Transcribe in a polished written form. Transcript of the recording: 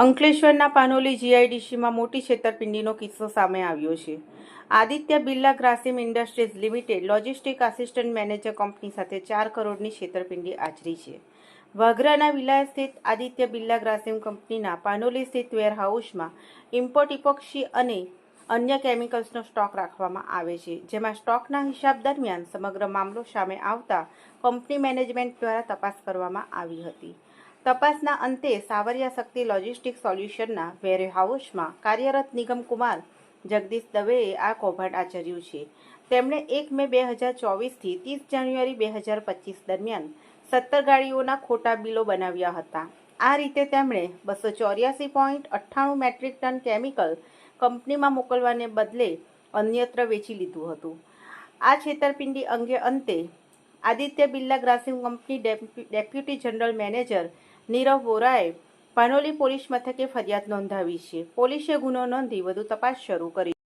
અંકલેશ્વરના પાનોલી જીઆઈડીસીમાં મોટી છેતરપિંડીનો કિસ્સો સામે આવ્યો છે. Aditya Birla Grasim industries limited logistic assistant manager company સાથે 4 કરોડની છેતરપિંડી આચરી છે. વાઘરાના વિલાયત સ્થિત આદિત્ય બિરલા ગ્રાસિમ કંપનીના પાનોલી સ્થિત વેરહાઉસમાં ઇમ્પોર્ટ ઇપોક્સી અને અન્ય કેમિકલ્સનો સ્ટોક રાખવામાં આવે છે, જેમાં સ્ટોકના હિસાબ દરમિયાન સમગ્ર મામલો સામે આવતા કંપની મેનેજમેન્ટ દ્વારા તપાસ કરવામાં આવી હતી. તપાસના અંતે સાવરિયા શક્તિ લોજિસ્ટિક સોલ્યુશનના વેરહાઉસમાં કાર્યરત નિગમ કુમાર જગદીશ દવેએ આ કૌભાંડ આચર્યું છે. તેમણે 1 મે 2024થી 30 જાન્યુઆરી 2025 દરમિયાન 17 ગાડીઓના ખોટા બિલો બનાવ્યા હતા. આ રીતે તેમણે 284.98 મેટ્રિક ટન કેમિકલ કંપનીમાં મોકલવાને બદલે અન્યત્ર વેચી લીધું હતું. આ છેતરપિંડી અંગે અંતે Aditya Birla Grasim company deputy general manager Nirav વોરાએ પાનોલી પોલીસ મથકે ફરિયાદ નોંધાવી છે. પોલીસે ગુનો નોંધી વધુ તપાસ શરૂ કરી.